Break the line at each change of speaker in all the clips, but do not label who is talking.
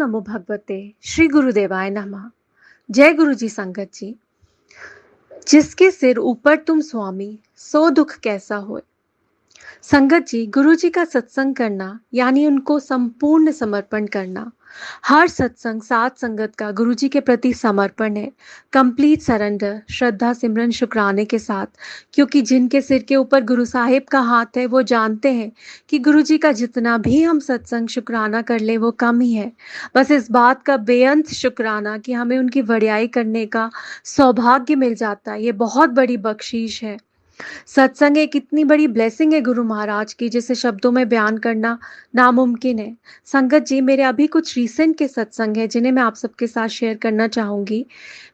नमो भगवते श्री गुरुदेवाय नमः। जय गुरु जी संगत जी। जिसके सिर ऊपर तुम स्वामी, सो दुख कैसा होए। संगत जी, गुरु जी का सत्संग करना यानी उनको संपूर्ण समर्पण करना। हर सत्संग साथ संगत का गुरु जी के प्रति समर्पण है। कंप्लीट सरेंडर, श्रद्धा, सिमरन, शुक्राने के साथ। क्योंकि जिनके सिर के ऊपर गुरु साहिब का हाथ है, वो जानते हैं कि गुरु जी का जितना भी हम सत्संग शुक्राना कर ले, वो कम ही है। बस इस बात का बेअंत शुक्राना कि हमें उनकी वड्याई करने का सौभाग्य मिल जाता है, ये बहुत बड़ी बख्शीश है। सत्संग एक इतनी बड़ी ब्लेसिंग है गुरु महाराज की, जिसे शब्दों में बयान करना नामुमकिन है। संगत जी, मेरे अभी कुछ रीसेंट के सत्संग हैं जिन्हें मैं आप सबके साथ शेयर करना चाहूँगी।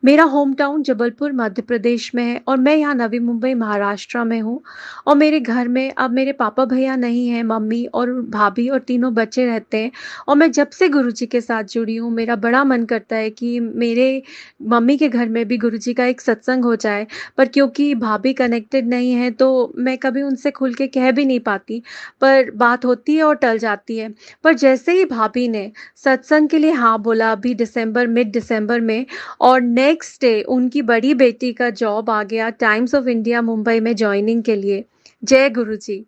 मेरा होम टाउन जबलपुर मध्य प्रदेश में है और मैं यहाँ नवी मुंबई महाराष्ट्र में हूँ। और मेरे घर में अब मेरे पापा भैया नहीं हैं, मम्मी और भाभी और तीनों बच्चे रहते हैं। और मैं जब से गुरु जी के साथ जुड़ी हूँ, मेरा बड़ा मन करता है कि मेरे मम्मी के घर में भी गुरु जी का एक सत्संग हो जाए। पर क्योंकि भाभी कनेक्टेड नहीं है, तो मैं कभी उनसे खुल के कह भी नहीं पाती। पर बात होती है और टल जाती है। पर जैसे ही भाभी ने सत्संग के लिए हाँ बोला अभी दिसंबर, मिड दिसंबर में, और नेक्स्ट डे उनकी बड़ी बेटी का जॉब आ गया टाइम्स ऑफ इंडिया मुंबई में जॉइनिंग के लिए। जय गुरु जी,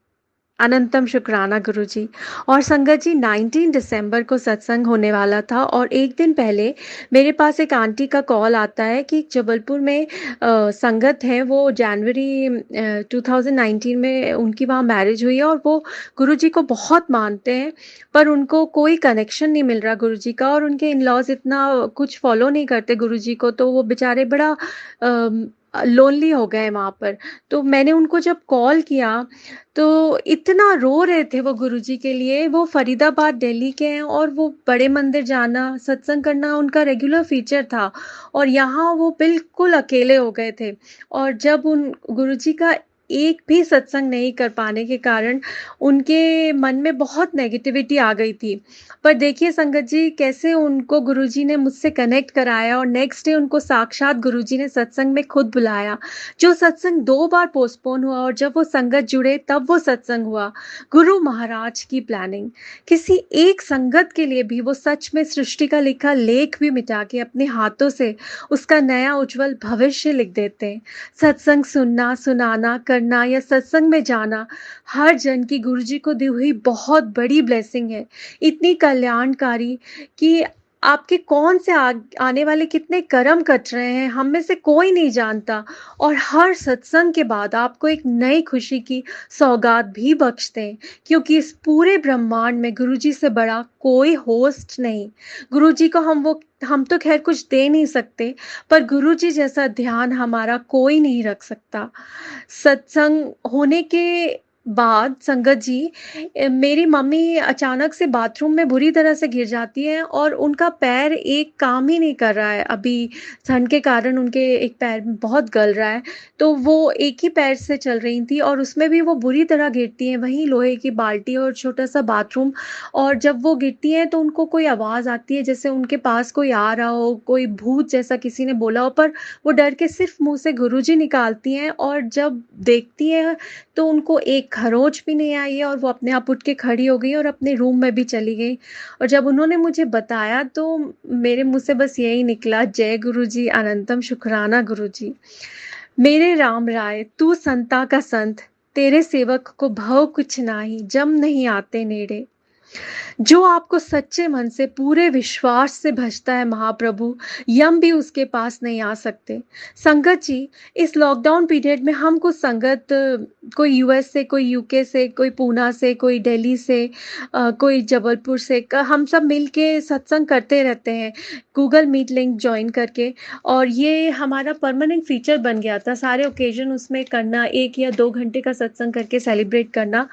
अनंतम शुक्राना गुरु जी। और संगत जी, 19 दिसंबर को सत्संग होने वाला था और एक दिन पहले मेरे पास एक आंटी का कॉल आता है कि जबलपुर में संगत है, वो जनवरी 2019 में उनकी वहाँ मैरिज हुई है और वो गुरु जी को बहुत मानते हैं। पर उनको कोई कनेक्शन नहीं मिल रहा गुरु जी का, और उनके इन लॉज इतना कुछ फॉलो नहीं करते गुरु जी को, तो वो बेचारे बड़ा लोनली हो गए वहाँ पर। तो मैंने उनको जब कॉल किया, तो इतना रो रहे थे वो गुरुजी के लिए। वो फरीदाबाद दिल्ली के हैं और वो बड़े मंदिर जाना, सत्संग करना उनका रेगुलर फीचर था। और यहाँ वो बिल्कुल अकेले हो गए थे। और जब उन गुरुजी का एक भी सत्संग नहीं कर पाने के कारण उनके मन में बहुत नेगेटिविटी आ गई थी। पर देखिए संगत जी, कैसे उनको गुरुजी ने मुझसे कनेक्ट कराया और नेक्स्ट डे उनको साक्षात गुरुजी ने सत्संग में खुद बुलाया। जो सत्संग 2 बार पोस्टपोन हुआ और जब वो संगत जुड़े तब वो सत्संग हुआ। गुरु महाराज की प्लानिंग। किसी एक संगत के लिए भी वो सच में सृष्टि का लिखा लेख भी मिटा के अपने हाथों से उसका नया उज्जवल भविष्य लिख देते हैं। सत्संग सुनना, सुनाना, करना या सत्संग में जाना हर जन की गुरु जी को दी हुई बहुत बड़ी ब्लेसिंग है। इतनी कल्याणकारी कि आपके कौन से आने वाले कितने कर्म कट रहे हैं, हम में से कोई नहीं जानता। और हर सत्संग के बाद आपको एक नई खुशी की सौगात भी बख्शते हैं, क्योंकि इस पूरे ब्रह्मांड में गुरुजी से बड़ा कोई होस्ट नहीं। गुरुजी को हम तो खैर कुछ दे नहीं सकते, पर गुरुजी जैसा ध्यान हमारा कोई नहीं रख सकता। सत्संग होने के बाद संगत जी, मेरी मम्मी अचानक से बाथरूम में बुरी तरह से गिर जाती है और उनका पैर एक काम ही नहीं कर रहा है। अभी ठंड के कारण उनके एक पैर में बहुत गल रहा है। तो वो एक ही पैर से चल रही थी और उसमें भी वो बुरी तरह गिरती हैं, वहीं लोहे की बाल्टी और छोटा सा बाथरूम। और जब वो गिरती हैं तो उनको कोई आवाज़ आती है जैसे उनके पास कोई आ रहा हो, कोई भूत जैसा किसी ने बोला हो। पर वो डर के सिर्फ मुंह से गुरुजी निकालती हैं, और जब देखती हैं तो उनको एक खरोंच भी नहीं आई है और वो अपने आप उठ के खड़ी हो गई और अपने रूम में भी चली गई। और जब उन्होंने मुझे बताया तो मेरे मुंह से बस यही निकला, जय गुरु जी, अनंतम शुक्राना गुरु जी। मेरे राम राय, तू संता का संत, तेरे सेवक को भव कुछ नाही, जम नहीं आते नेड़े। जो आपको सच्चे मन से पूरे विश्वास से भजता है महाप्रभु, यम भी उसके पास नहीं आ सकते। संगत जी, इस लॉकडाउन पीरियड में हम कुछ संगत, कोई यूएस से, कोई यूके से, कोई पूना से, कोई दिल्ली से, कोई जबलपुर से, हम सब मिल के सत्संग करते रहते हैं गूगल मीट लिंक ज्वाइन करके। और ये हमारा परमानेंट फीचर बन गया था, सारे ओकेजन उसमें करना, 1 या 2 घंटे का सत्संग करके सेलिब्रेट करना।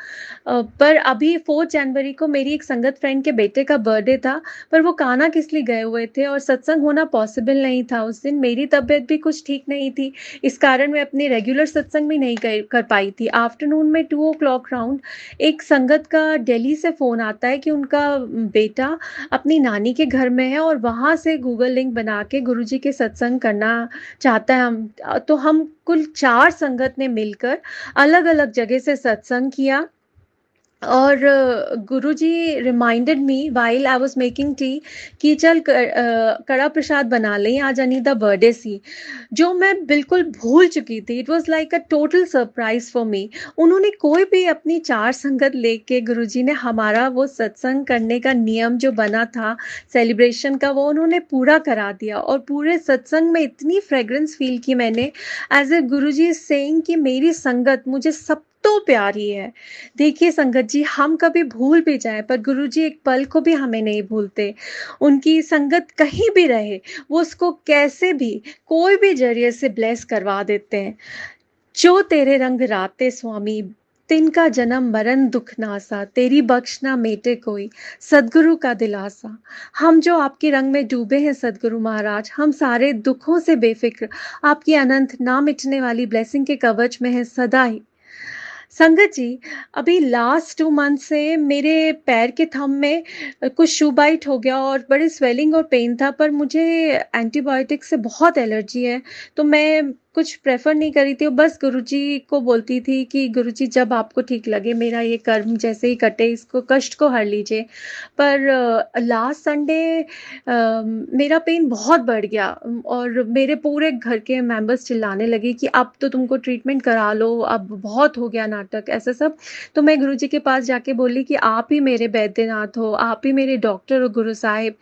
पर अभी 4 जनवरी को मेरी एक संगत फ्रेंड के बेटे का बर्थडे था, पर वो कान्हा किसली गए हुए थे और सत्संग होना पॉसिबल नहीं था उस दिन। मेरी तबीयत भी कुछ ठीक नहीं थी, इस कारण मैं अपने रेगुलर सत्संग भी नहीं कर पाई थी। आफ्टरनून में 2 o'clock राउंड एक संगत का दिल्ली से फ़ोन आता है कि उनका बेटा अपनी नानी के घर में है और वहाँ से गूगल लिंक बना के गुरुजी के सत्संग करना चाहता है। हम कुल 4 संगत ने मिलकर अलग-अलग जगह से सत्संग किया। और गुरुजी reminded me while I was making tea कि चल कड़ा प्रसाद बना लें, आज अनीता बर्थडे सी, जो मैं बिल्कुल भूल चुकी थी। It was like a total surprise for me. उन्होंने कोई भी अपनी चार संगत लेके, गुरुजी ने हमारा वो सत्संग करने का नियम जो बना था सेलिब्रेशन का, वो उन्होंने पूरा करा दिया। और पूरे सत्संग में इतनी फ्रेग्रेंस फील की मैंने, एज ए गुरुजी सेइंग कि मेरी संगत मुझे सब तो प्यारी है। देखिए संगत जी, हम कभी भूल भी जाएँ पर गुरुजी एक पल को भी हमें नहीं भूलते। उनकी संगत कहीं भी रहे, वो उसको कैसे भी, कोई भी ज़रिए से ब्लेस करवा देते हैं। जो तेरे रंग राते स्वामी, तिनका जन्म मरण दुख नासा, तेरी बख्श ना मेटे कोई, सद्गुरु का दिलासा। हम जो आपके रंग में डूबे हैं सद्गुरु महाराज, हम सारे दुखों से बेफ़िक्र, आपकी अनंत ना मिटने वाली ब्लेसिंग के कवच में हैं सदा ही। संगत जी, अभी लास्ट 2 मंथ से मेरे पैर के थंब में कुछ शू बाइट हो गया और बड़ी स्वेलिंग और पेन था, पर मुझे एंटीबायोटिक से बहुत एलर्जी है, तो मैं कुछ प्रेफ़र नहीं कर रही थी और बस गुरुजी को बोलती थी कि गुरुजी जब आपको ठीक लगे, मेरा ये कर्म जैसे ही कटे, इसको कष्ट को हर लीजिए। पर लास्ट संडे मेरा पेन बहुत बढ़ गया, और मेरे पूरे घर के मेंबर्स चिल्लाने लगे कि अब तो तुमको ट्रीटमेंट करा लो, अब बहुत हो गया नाटक, ऐसा सब। तो मैं गुरुजी के पास जाके बोली कि आप ही मेरे वैद्यनाथ हो, आप ही मेरे डॉक्टर हो गुरु साहिब।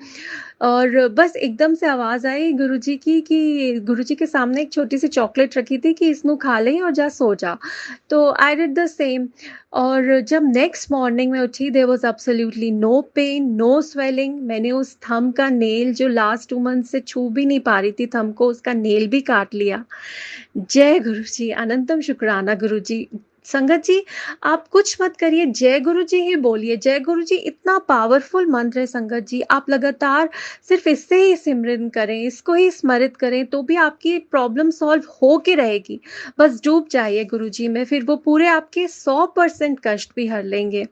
और बस एकदम से आवाज़ आई गुरुजी की कि गुरुजी के सामने एक छोटी-सी चॉकलेट रखी थी कि इसनु खा लें और जा सो जा। तो आई डिड द सेम। और जब नेक्स्ट मॉर्निंग मैं उठी, there was absolutely no pain, no swelling. मैंने उस थंब का नेल जो लास्ट 2 मंथ से छू भी नहीं पा रही थी थंब को, उसका नेल भी काट लिया। जय गुरुजी, अनंतम शुक्राना गुरुजी। संगत जी, आप कुछ मत करिए, जय गुरुजी ही बोलिए। जय गुरुजी इतना पावरफुल मंत्र है संगत जी, आप लगातार सिर्फ़ इससे ही सिमरन करें, इसको ही स्मरित करें, तो भी आपकी प्रॉब्लम सॉल्व हो के रहेगी। बस डूब जाइए गुरुजी में, फिर वो पूरे आपके 100% कष्ट भी हर लेंगे।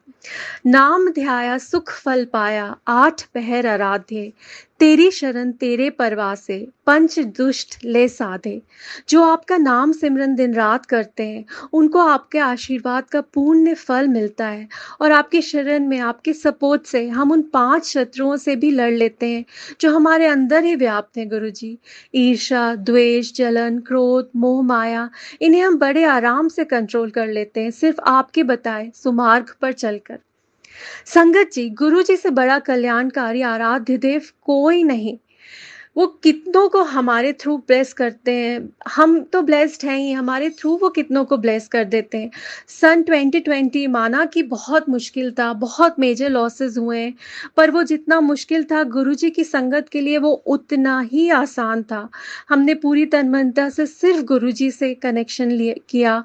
नाम ध्याया सुख फल पाया, 8 पहर आराध्य, तेरी शरण तेरे परवासे, पंच दुष्ट ले साधे। जो आपका नाम सिमरन दिन रात करते हैं, उनको आपके आशीर्वाद का पूर्ण फल मिलता है। और आपकी शरण में, आपके सपोर्ट से हम उन 5 शत्रुओं से भी लड़ लेते हैं, जो हमारे अंदर ही व्याप्त हैं गुरुजी। ईर्ष्या, द्वेष, जलन, क्रोध, मोह, माया, इन्हें हम बड़े आराम से कंट्रोल कर लेते हैं, सिर्फ़ आपके बताए सुमार्ग पर चलकर। संगत जी, गुरु जी से बड़ा कल्याणकारी आराध्य देव कोई नहीं। वो कितनों को हमारे थ्रू ब्लेस करते हैं। हम तो ब्लेस्ड हैं ही, हमारे थ्रू वो कितनों को ब्लेस कर देते हैं। सन 2020 माना कि बहुत मुश्किल था, बहुत मेजर लॉसेस हुए हैं, पर वो जितना मुश्किल था गुरुजी की संगत के लिए वो उतना ही आसान था। हमने पूरी तन्मयता से सिर्फ गुरुजी से कनेक्शन लिए किया।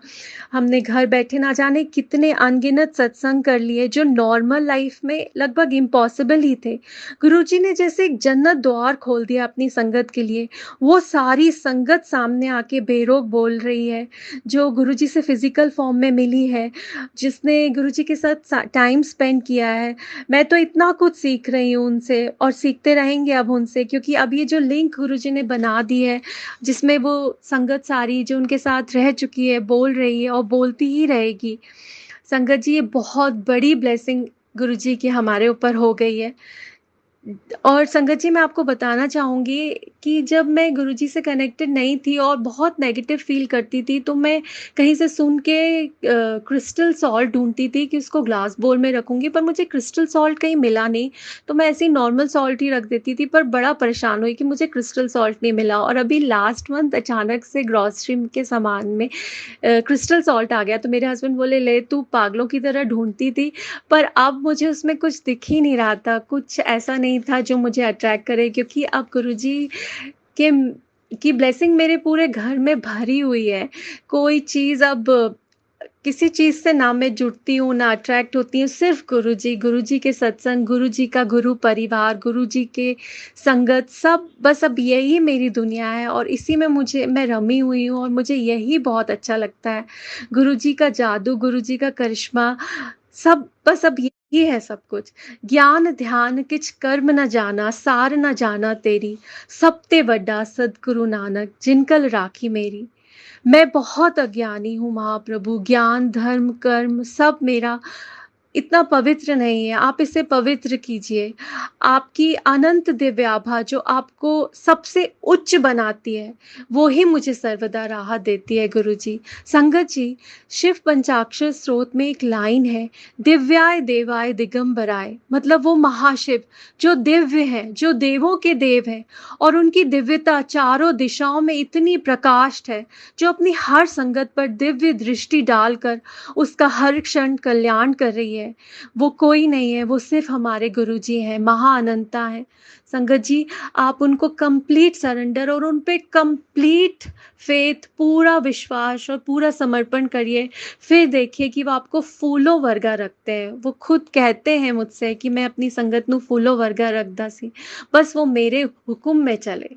हमने घर बैठे ना जाने कितने अनगिनत सत्संग कर लिए, जो नॉर्मल लाइफ में लगभग इम्पॉसिबल ही थे। गुरुजी ने जैसे एक जन्नत द्वार खोल दिया अपनी संगत के लिए। वो सारी संगत सामने आके बेरोक बोल रही है, जो गुरुजी से फिज़िकल फॉर्म में मिली है, जिसने गुरुजी के साथ टाइम स्पेंड किया है। मैं तो इतना कुछ सीख रही हूँ उनसे और सीखते रहेंगे अब उनसे, क्योंकि अब ये जो लिंक गुरुजी ने बना दी है, जिसमें वो संगत सारी जो उनके साथ रह चुकी है, बोल रही है और बोलती ही रहेगी। संगत जी, ये बहुत बड़ी ब्लेसिंग गुरुजी की हमारे ऊपर हो गई है। और संगत जी, मैं आपको बताना चाहूँगी कि जब मैं गुरुजी से कनेक्टेड नहीं थी और बहुत नेगेटिव फ़ील करती थी, तो मैं कहीं से सुन के क्रिस्टल सॉल्ट ढूँढती थी कि उसको ग्लास बोल में रखूँगी, पर मुझे क्रिस्टल सॉल्ट कहीं मिला नहीं, तो मैं ऐसे ही नॉर्मल सॉल्ट ही रख देती थी, पर बड़ा परेशान हुई कि मुझे क्रिस्टल सॉल्ट नहीं मिला। और अभी लास्ट मंथ अचानक से ग्रॉसरी के सामान में क्रिस्टल सॉल्ट आ गया, तो मेरे हस्बैंड बोले, "ले, तू पागलों की तरह ढूँढती थी।" पर अब मुझे उसमें कुछ दिख ही नहीं रहा था, कुछ ऐसा नहीं था जो मुझे अट्रैक्ट करे, क्योंकि अब गुरुजी के की ब्लेसिंग मेरे पूरे घर में भरी हुई है। कोई चीज़ अब किसी चीज़ से ना मैं जुड़ती हूँ, ना अट्रैक्ट होती हूँ, सिर्फ़ गुरुजी, गुरुजी के सत्संग, गुरुजी का गुरु परिवार, गुरुजी के संगत, सब बस अब यही मेरी दुनिया है और इसी में मैं रमी हुई हूँ और मुझे यही बहुत अच्छा लगता है। गुरुजी का जादू, गुरुजी का करिश्मा, सब बस अब यही है सब कुछ। ज्ञान ध्यान किछ कर्म न जाना, सार न जाना तेरी, सब ते वड्डा सद्गुरु नानक, जिनकल राखी मेरी। मैं बहुत अज्ञानी हूँ महाप्रभु, ज्ञान, धर्म, कर्म सब मेरा इतना पवित्र नहीं है, आप इसे पवित्र कीजिए। आपकी अनंत दिव्य आभा जो आपको सबसे उच्च बनाती है, वो ही मुझे सर्वदा राहत देती है गुरुजी। संगत जी, शिव पंचाक्षर स्तोत्र में एक लाइन है, दिव्याय देवाय दिगंबराय, मतलब वो महाशिव जो दिव्य हैं, जो देवों के देव हैं और उनकी दिव्यता चारों दिशाओं में इतनी प्रकाष्ठ है, जो अपनी हर संगत पर दिव्य दृष्टि डालकर उसका हर क्षण कल्याण कर रही है। वो कोई नहीं है, वो सिर्फ हमारे गुरुजी हैं, महाअनंता हैं। संगत जी, आप उनको कंप्लीट सरेंडर और उन पे कंप्लीट फेथ, पूरा विश्वास और पूरा समर्पण करिए। फिर देखिए कि वो आपको फूलों वर्गा रखते हैं। वो खुद कहते हैं मुझसे कि मैं अपनी संगत नू फूलों वर्गा रखदा सी, बस वो मेरे हुक्म में चले।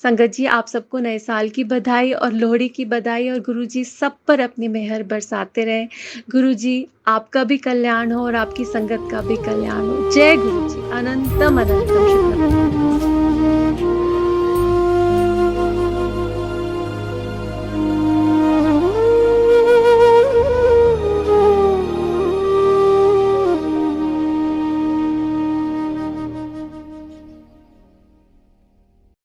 संगत जी, आप सबको नए साल की बधाई और लोहड़ी की बधाई, और गुरुजी सब पर अपनी मेहर बरसाते रहें। गुरुजी, आपका भी कल्याण हो और आपकी संगत का भी कल्याण हो। जय गुरुजी, अनंतम अनंतम शुक्ला।